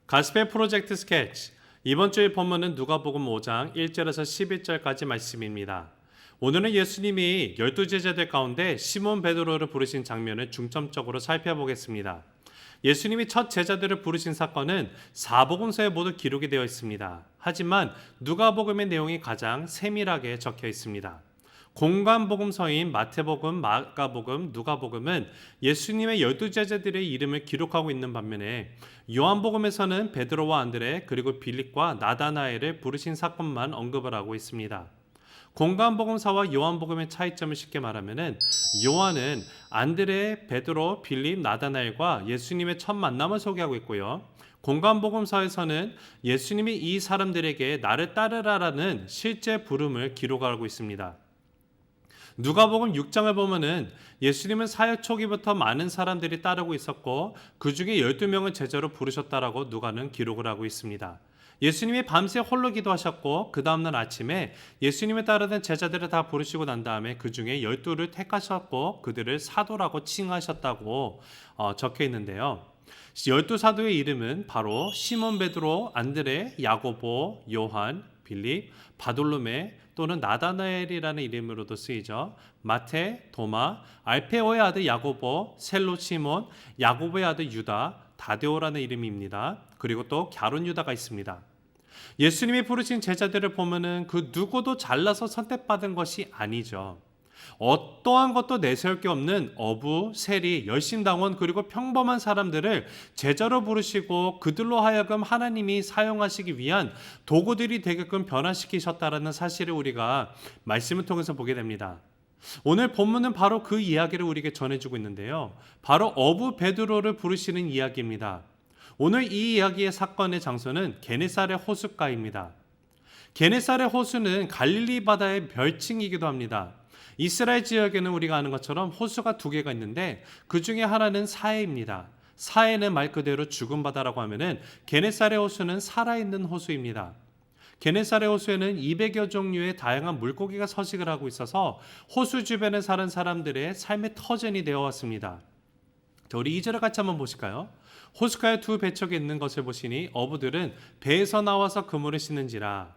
가스펠 프로젝트 스케치. 이번 주의 본문은 누가복음 5장 1절에서 11절까지 말씀입니다. 오늘은 예수님이 12제자들 가운데 시몬 베드로를 부르신 장면을 중점적으로 살펴보겠습니다. 예수님이 첫 제자들을 부르신 사건은 사복음서에 모두 기록이 되어 있습니다. 하지만 누가복음의 내용이 가장 세밀하게 적혀 있습니다. 공관복음서인 마태복음, 마가복음, 누가복음은 예수님의 12제자들의 이름을 기록하고 있는 반면에 요한복음에서는 베드로와 안드레 그리고 빌립과 나다나엘을 부르신 사건만 언급을 하고 있습니다. 공관복음서와 요한복음의 차이점을 쉽게 말하면은 요한은 안드레, 베드로, 빌립, 나다나엘과 예수님의 첫 만남을 소개하고 있고요. 공관복음서에서는 예수님이 이 사람들에게 나를 따르라라는 실제 부름을 기록하고 있습니다. 누가복음 6장을 보면은 예수님은 사역 초기부터 많은 사람들이 따르고 있었고 그 중에 12명을 제자로 부르셨다라고 누가는 기록을 하고 있습니다. 예수님이 밤새 홀로 기도하셨고 그 다음날 아침에 예수님을 따르던 제자들을 다 부르시고 난 다음에 그 중에 12를 택하셨고 그들을 사도라고 칭하셨다고 적혀 있는데요. 12사도의 이름은 바로 시몬 베드로, 안드레, 야고보, 요한, 빌립, 바돌로메 또는 나다나엘이라는 이름으로도 쓰이죠. 마태, 도마, 알페오의 아들 야고보, 셀로 시몬, 야고보의 아들 유다, 다데오라는 이름입니다. 그리고 또 갸론 유다가 있습니다. 예수님이 부르신 제자들을 보면은 그 누구도 잘나서 선택받은 것이 아니죠. 어떠한 것도 내세울 게 없는 어부, 세리, 열심당원 그리고 평범한 사람들을 제자로 부르시고 그들로 하여금 하나님이 사용하시기 위한 도구들이 되게끔 변화시키셨다라는 사실을 우리가 말씀을 통해서 보게 됩니다. 오늘 본문은 바로 그 이야기를 우리에게 전해주고 있는데요. 바로 어부 베드로를 부르시는 이야기입니다. 오늘 이 이야기의 사건의 장소는 게네사렛 호숫가입니다. 게네사렛 호수는 갈릴리 바다의 별칭이기도 합니다. 이스라엘 지역에는 우리가 아는 것처럼 호수가 두 개가 있는데 그 중에 하나는 사해입니다. 사해는 말 그대로 죽은 바다라고 하면은 게네사렛 호수는 살아있는 호수입니다. 게네사렛 호수에는 200여 종류의 다양한 물고기가 서식을 하고 있어서 호수 주변에 사는 사람들의 삶의 터전이 되어 왔습니다. 자, 우리 2절을 같이 한번 보실까요? 호숫가에 두 배척이 있는 것을 보시니 어부들은 배에서 나와서 그물을 씻는지라.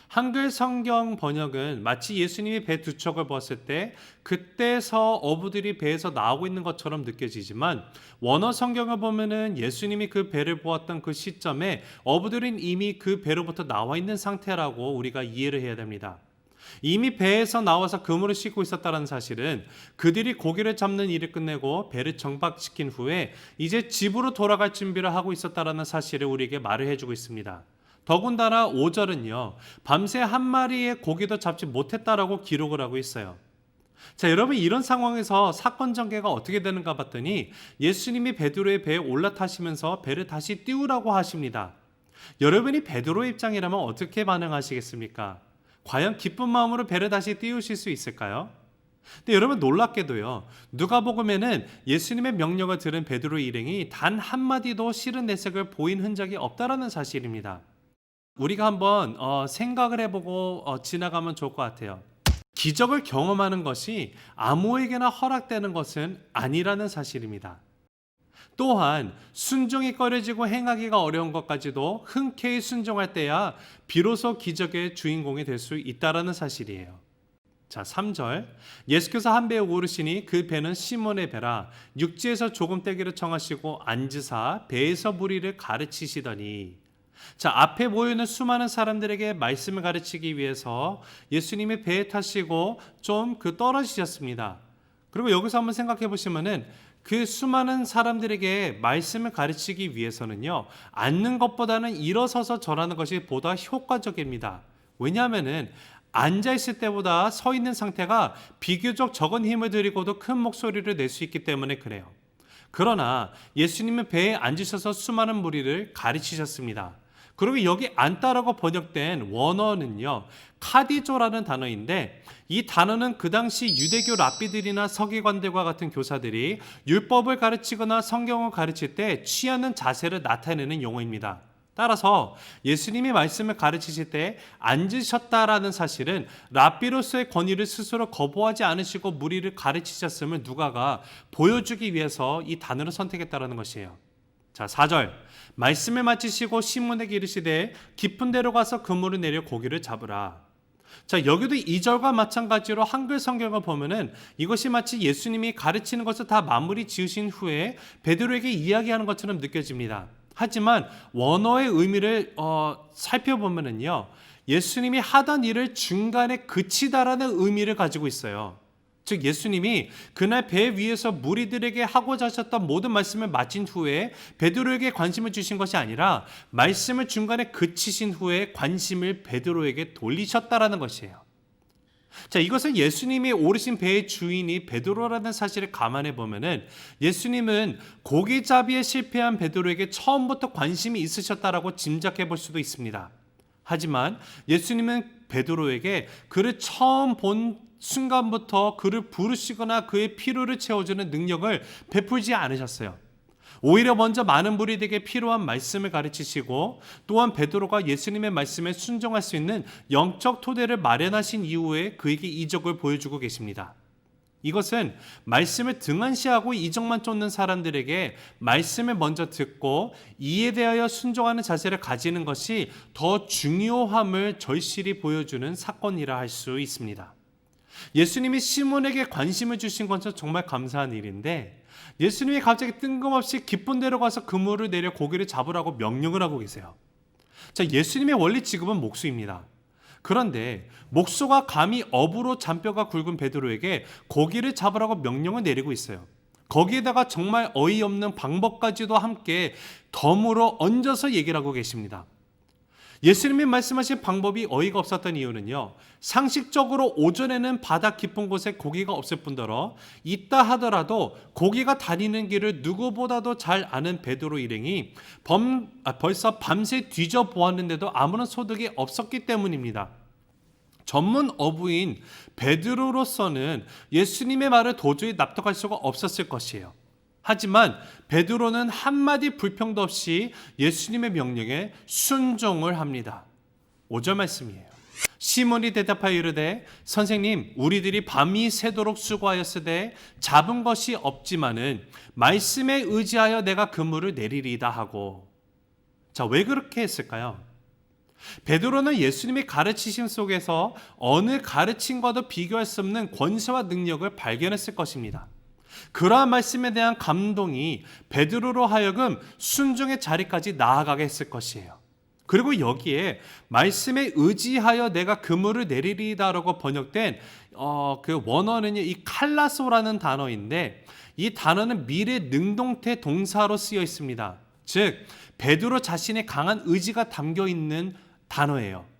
한글 성경 번역은 마치 예수님이 배 두 척을 보았을 때 그때서 어부들이 배에서 나오고 있는 것처럼 느껴지지만 원어 성경을 보면은 예수님이 그 배를 보았던 그 시점에 어부들은 이미 그 배로부터 나와 있는 상태라고 우리가 이해를 해야 됩니다. 이미 배에서 나와서 그물을 씻고 있었다는 사실은 그들이 고기를 잡는 일을 끝내고 배를 정박시킨 후에 이제 집으로 돌아갈 준비를 하고 있었다는 사실을 우리에게 말을 해주고 있습니다. 더군다나 5절은요. 밤새 한 마리의 고기도 잡지 못했다라고 기록을 하고 있어요. 자, 여러분 이런 상황에서 사건 전개가 어떻게 되는가 봤더니 예수님이 베드로의 배에 올라타시면서 배를 다시 띄우라고 하십니다. 여러분이 베드로의 입장이라면 어떻게 반응하시겠습니까? 과연 기쁜 마음으로 배를 다시 띄우실 수 있을까요? 근데 여러분 놀랍게도요. 누가복음에는 예수님의 명령을 들은 베드로의 일행이 단 한마디도 싫은 내색을 보인 흔적이 없다라는 사실입니다. 우리가 한번 생각을 해보고 지나가면 좋을 것 같아요. 기적을 경험하는 것이 아무에게나 허락되는 것은 아니라는 사실입니다. 또한 순종이 꺼려지고 행하기가 어려운 것까지도 흔쾌히 순종할 때야 비로소 기적의 주인공이 될 수 있다라는 사실이에요. 자, 3절. 예수께서 한 배에 오르시니 그 배는 시몬의 배라 육지에서 조금 떼기를 청하시고 앉으사 배에서 무리를 가르치시더니. 자, 앞에 모여있는 수많은 사람들에게 말씀을 가르치기 위해서 예수님이 배에 타시고 좀 떨어지셨습니다. 그리고 여기서 한번 생각해 보시면은 그 수많은 사람들에게 말씀을 가르치기 위해서는요, 앉는 것보다는 일어서서 전하는 것이 보다 효과적입니다. 왜냐하면은 앉아있을 때보다 서 있는 상태가 비교적 적은 힘을 들이고도 큰 목소리를 낼 수 있기 때문에 그래요. 그러나 예수님은 배에 앉으셔서 수많은 무리를 가르치셨습니다. 그리고 여기 앉다라고 번역된 원어는요, 카디조라는 단어인데 이 단어는 그 당시 유대교 랍비들이나 서기관들과 같은 교사들이 율법을 가르치거나 성경을 가르칠 때 취하는 자세를 나타내는 용어입니다. 따라서 예수님이 말씀을 가르치실 때 앉으셨다라는 사실은 랍비로서의 권위를 스스로 거부하지 않으시고 무리를 가르치셨음을 누가가 보여주기 위해서 이 단어를 선택했다라는 것이에요. 자, 4절. 말씀을 마치시고 시몬에게 이르시되 깊은 데로 가서 그물을 내려 고기를 잡으라. 자, 여기도 2절과 마찬가지로 한글 성경을 보면은 이것이 마치 예수님이 가르치는 것을 다 마무리 지으신 후에 베드로에게 이야기하는 것처럼 느껴집니다. 하지만 원어의 의미를 살펴보면은요, 예수님이 하던 일을 중간에 그치다라는 의미를 가지고 있어요. 즉 예수님이 그날 배 위에서 무리들에게 하고자 하셨던 모든 말씀을 마친 후에 베드로에게 관심을 주신 것이 아니라 말씀을 중간에 그치신 후에 관심을 베드로에게 돌리셨다라는 것이에요. 자, 이것은 예수님이 오르신 배의 주인이 베드로라는 사실을 감안해 보면은 예수님은 고기잡이에 실패한 베드로에게 처음부터 관심이 있으셨다라고 짐작해 볼 수도 있습니다. 하지만 예수님은 베드로에게 그를 처음 본 순간부터 그를 부르시거나 그의 필요를 채워주는 능력을 베풀지 않으셨어요. 오히려 먼저 많은 무리들에게 필요한 말씀을 가르치시고 또한 베드로가 예수님의 말씀에 순종할 수 있는 영적 토대를 마련하신 이후에 그에게 이적을 보여주고 계십니다. 이것은 말씀을 등한시하고 이적만 쫓는 사람들에게 말씀을 먼저 듣고 이에 대하여 순종하는 자세를 가지는 것이 더 중요함을 절실히 보여주는 사건이라 할 수 있습니다. 예수님이 시몬에게 관심을 주신 것은 정말 감사한 일인데 예수님이 갑자기 뜬금없이 깊은 데로 가서 그물을 내려 고기를 잡으라고 명령을 하고 계세요. 자, 예수님의 원리 직업은 목수입니다. 그런데 목수가 감히 업으로 잔뼈가 굵은 베드로에게 고기를 잡으라고 명령을 내리고 있어요. 거기에다가 정말 어이없는 방법까지도 함께 덤으로 얹어서 얘기를 하고 계십니다. 예수님이 말씀하신 방법이 어이가 없었던 이유는요, 상식적으로 오전에는 바다 깊은 곳에 고기가 없을 뿐더러 있다 하더라도 고기가 다니는 길을 누구보다도 잘 아는 베드로 일행이 벌써 밤새 뒤져보았는데도 아무런 소득이 없었기 때문입니다. 전문 어부인 베드로로서는 예수님의 말을 도저히 납득할 수가 없었을 것이에요. 하지만 베드로는 한마디 불평도 없이 예수님의 명령에 순종을 합니다. 5절 말씀이에요. 시몬이 대답하여 이르되 선생님, 우리들이 밤이 새도록 수고하였으되 잡은 것이 없지만은 말씀에 의지하여 내가 그물을 내리리다 하고. 자, 왜 그렇게 했을까요? 베드로는 예수님의 가르치심 속에서 어느 가르침과도 비교할 수 없는 권세와 능력을 발견했을 것입니다. 그러한 말씀에 대한 감동이 베드로로 하여금 순종의 자리까지 나아가게 했을 것이에요. 그리고 여기에 말씀에 의지하여 내가 그물을 내리리다라고 번역된 그 원어는 이 칼라소라는 단어인데 이 단어는 미래 능동태 동사로 쓰여 있습니다. 즉 베드로 자신의 강한 의지가 담겨 있는 단어예요.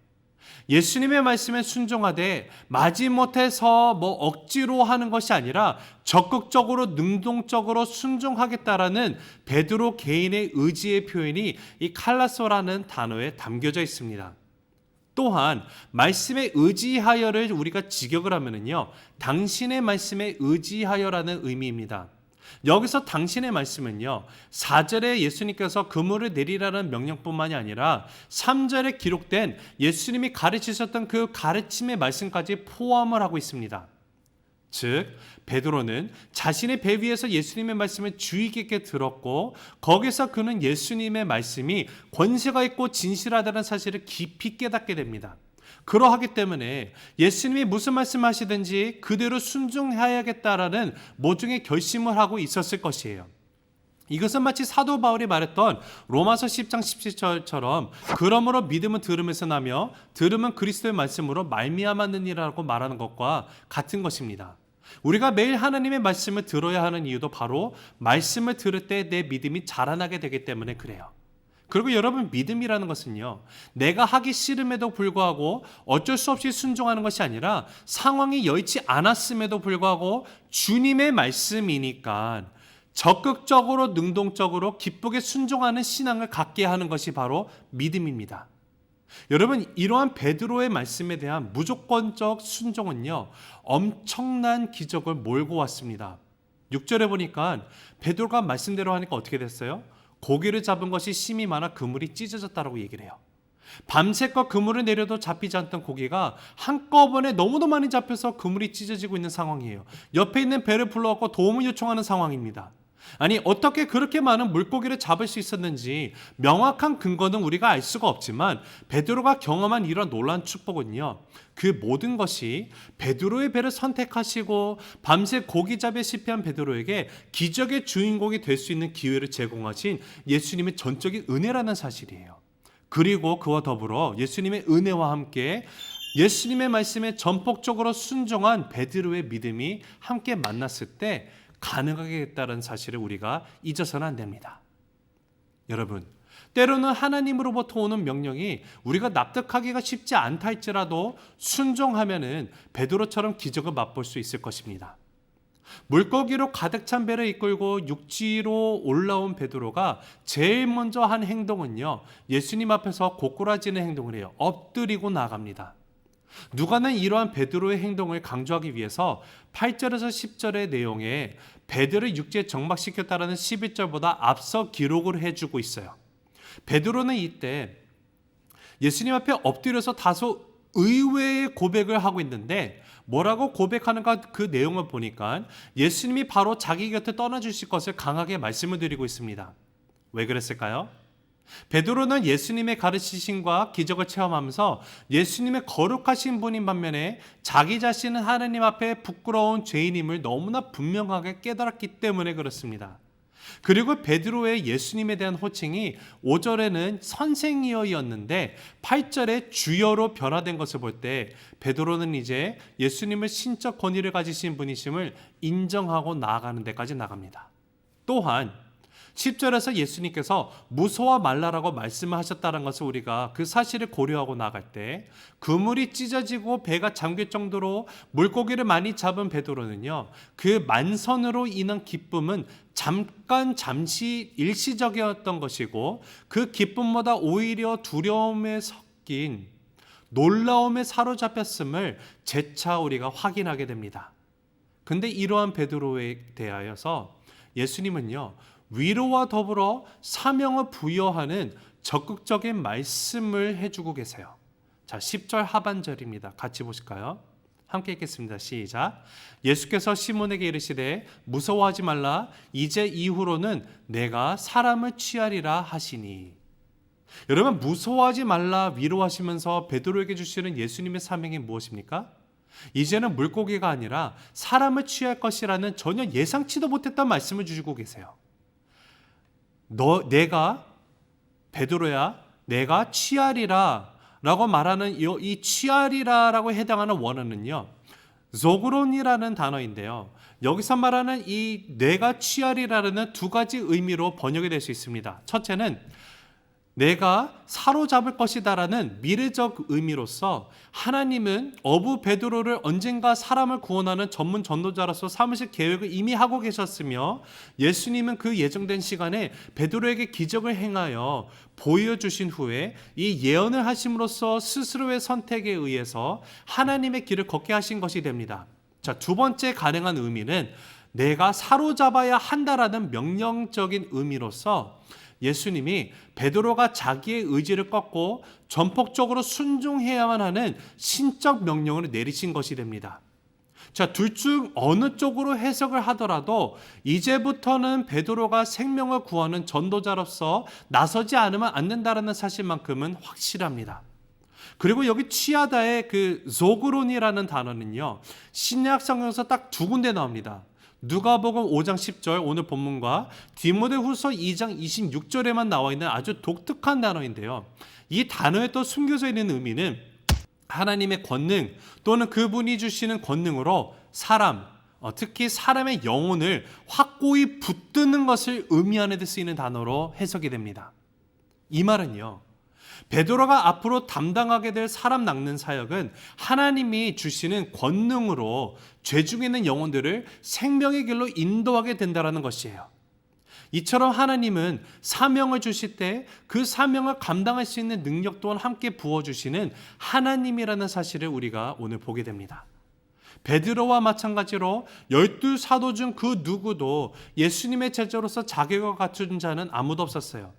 예수님의 말씀에 순종하되 마지못해서 억지로 하는 것이 아니라 적극적으로 능동적으로 순종하겠다라는 베드로 개인의 의지의 표현이 이 칼라소라는 단어에 담겨져 있습니다. 또한 말씀에 의지하여를 우리가 직역을 하면은요, 당신의 말씀에 의지하여라는 의미입니다. 여기서 당신의 말씀은요, 4절에 예수님께서 그물을 내리라는 명령뿐만이 아니라 3절에 기록된 예수님이 가르치셨던 그 가르침의 말씀까지 포함을 하고 있습니다. 즉 베드로는 자신의 배 위에서 예수님의 말씀을 주의 깊게 들었고 거기서 그는 예수님의 말씀이 권세가 있고 진실하다는 사실을 깊이 깨닫게 됩니다. 그러하기 때문에 예수님이 무슨 말씀하시든지 그대로 순종해야겠다라는 모종의 결심을 하고 있었을 것이에요. 이것은 마치 사도 바울이 말했던 로마서 10장 17절처럼 그러므로 믿음은 들음에서 나며 들음은 그리스도의 말씀으로 말미암았느니라고 말하는 것과 같은 것입니다. 우리가 매일 하나님의 말씀을 들어야 하는 이유도 바로 말씀을 들을 때 내 믿음이 자라나게 되기 때문에 그래요. 그리고 여러분, 믿음이라는 것은요, 내가 하기 싫음에도 불구하고 어쩔 수 없이 순종하는 것이 아니라 상황이 여의치 않았음에도 불구하고 주님의 말씀이니까 적극적으로 능동적으로 기쁘게 순종하는 신앙을 갖게 하는 것이 바로 믿음입니다. 여러분, 이러한 베드로의 말씀에 대한 무조건적 순종은요, 엄청난 기적을 몰고 왔습니다. 6절에 보니까 베드로가 말씀대로 하니까 어떻게 됐어요? 고기를 잡은 것이 심이 많아 그물이 찢어졌다라고 얘기를 해요. 밤새껏 그물을 내려도 잡히지 않던 고기가 한꺼번에 너무도 많이 잡혀서 그물이 찢어지고 있는 상황이에요. 옆에 있는 배를 불러갖고 도움을 요청하는 상황입니다. 아니, 어떻게 그렇게 많은 물고기를 잡을 수 있었는지 명확한 근거는 우리가 알 수가 없지만 베드로가 경험한 이런 놀라운 축복은요, 그 모든 것이 베드로의 배를 선택하시고 밤새 고기잡이에 실패한 베드로에게 기적의 주인공이 될 수 있는 기회를 제공하신 예수님의 전적인 은혜라는 사실이에요. 그리고 그와 더불어 예수님의 은혜와 함께 예수님의 말씀에 전폭적으로 순종한 베드로의 믿음이 함께 만났을 때 가능하게 됐다는 사실을 우리가 잊어서는 안 됩니다. 여러분, 때로는 하나님으로부터 오는 명령이 우리가 납득하기가 쉽지 않다 할지라도 순종하면은 베드로처럼 기적을 맛볼 수 있을 것입니다. 물고기로 가득 찬 배를 이끌고 육지로 올라온 베드로가 제일 먼저 한 행동은요, 예수님 앞에서 고꾸라지는 행동을 해요. 엎드리고 나갑니다. 누가는 이러한 베드로의 행동을 강조하기 위해서 8절에서 10절의 내용에 베드로를 육지에 정박시켰다라는 11절보다 앞서 기록을 해주고 있어요. 베드로는 이때 예수님 앞에 엎드려서 다소 의외의 고백을 하고 있는데 뭐라고 고백하는가 그 내용을 보니까 예수님이 바로 자기 곁에 떠나주실 것을 강하게 말씀을 드리고 있습니다. 왜 그랬을까요? 베드로는 예수님의 가르치심과 기적을 체험하면서 예수님의 거룩하신 분인 반면에 자기 자신은 하나님 앞에 부끄러운 죄인임을 너무나 분명하게 깨달았기 때문에 그렇습니다. 그리고 베드로의 예수님에 대한 호칭이 5절에는 선생이여였는데 8절에 주여로 변화된 것을 볼 때 베드로는 이제 예수님을 신적 권위를 가지신 분이심을 인정하고 나아가는 데까지 나갑니다. 또한 10절에서 예수님께서 무서워 말라라고 말씀을 하셨다는 것을 우리가 그 사실을 고려하고 나갈 때 그물이 찢어지고 배가 잠길 정도로 물고기를 많이 잡은 베드로는요, 그 만선으로 인한 기쁨은 잠시 일시적이었던 것이고 그 기쁨보다 오히려 두려움에 섞인 놀라움에 사로잡혔음을 재차 우리가 확인하게 됩니다. 근데 이러한 베드로에 대하여서 예수님은요, 위로와 더불어 사명을 부여하는 적극적인 말씀을 해주고 계세요. 자, 10절 하반절입니다. 같이 보실까요? 함께 읽겠습니다. 시작. 예수께서 시몬에게 이르시되 무서워하지 말라. 이제 이후로는 내가 사람을 취하리라 하시니. 여러분, 무서워하지 말라 위로하시면서 베드로에게 주시는 예수님의 사명이 무엇입니까? 이제는 물고기가 아니라 사람을 취할 것이라는 전혀 예상치도 못했던 말씀을 주시고 계세요. 내가 베드로야, 내가 취하리라 라고 말하는 이 취하리라 라고 해당하는 원어는요, 조그론이라는 단어인데요, 여기서 말하는 이 내가 취하리라는 두 가지 의미로 번역이 될 수 있습니다. 첫째는 내가 사로잡을 것이다라는 미래적 의미로서 하나님은 어부 베드로를 언젠가 사람을 구원하는 전문 전도자로서 삼으실 계획을 이미 하고 계셨으며 예수님은 그 예정된 시간에 베드로에게 기적을 행하여 보여주신 후에 이 예언을 하심으로써 스스로의 선택에 의해서 하나님의 길을 걷게 하신 것이 됩니다. 자, 두 번째 가능한 의미는 내가 사로잡아야 한다라는 명령적인 의미로서 예수님이 베드로가 자기의 의지를 꺾고 전폭적으로 순종해야만 하는 신적 명령을 내리신 것이 됩니다. 자, 둘 중 어느 쪽으로 해석을 하더라도 이제부터는 베드로가 생명을 구하는 전도자로서 나서지 않으면 안 된다는 사실만큼은 확실합니다. 그리고 여기 취하다의 그 조그론이라는 단어는요, 신약 성경에서 딱 두 군데 나옵니다. 누가복음 5장 10절 오늘 본문과 디모데후서 2장 26절에만 나와 있는 아주 독특한 단어인데요. 이 단어에 또 숨겨져 있는 의미는 하나님의 권능 또는 그분이 주시는 권능으로 사람, 특히 사람의 영혼을 확고히 붙드는 것을 의미하는 데 쓰이는 단어로 해석이 됩니다. 이 말은요, 베드로가 앞으로 담당하게 될 사람 낚는 사역은 하나님이 주시는 권능으로 죄 중에 있는 영혼들을 생명의 길로 인도하게 된다는 것이에요. 이처럼 하나님은 사명을 주실 때 그 사명을 감당할 수 있는 능력 또한 함께 부어주시는 하나님이라는 사실을 우리가 오늘 보게 됩니다. 베드로와 마찬가지로 12 사도 중 그 누구도 예수님의 제자로서 자격을 갖춘 자는 아무도 없었어요.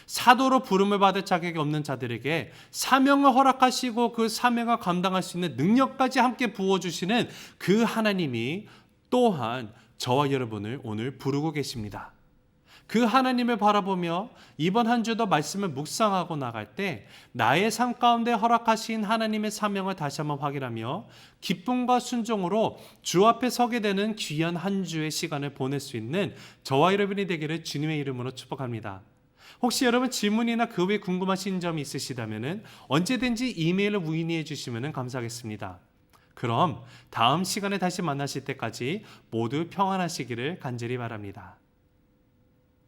사도로 부름을 받을 자격이 없는 자들에게 사명을 허락하시고 그 사명을 감당할 수 있는 능력까지 함께 부어주시는 그 하나님이 또한 저와 여러분을 오늘 부르고 계십니다. 그 하나님을 바라보며 이번 한 주도 말씀을 묵상하고 나갈 때 나의 삶 가운데 허락하신 하나님의 사명을 다시 한번 확인하며 기쁨과 순종으로 주 앞에 서게 되는 귀한 한 주의 시간을 보낼 수 있는 저와 여러분이 되기를 주님의 이름으로 축복합니다. 혹시 여러분 질문이나 그 외에 궁금하신 점이 있으시다면 언제든지 이메일로 문의해 주시면 감사하겠습니다. 그럼 다음 시간에 다시 만나실 때까지 모두 평안하시기를 간절히 바랍니다.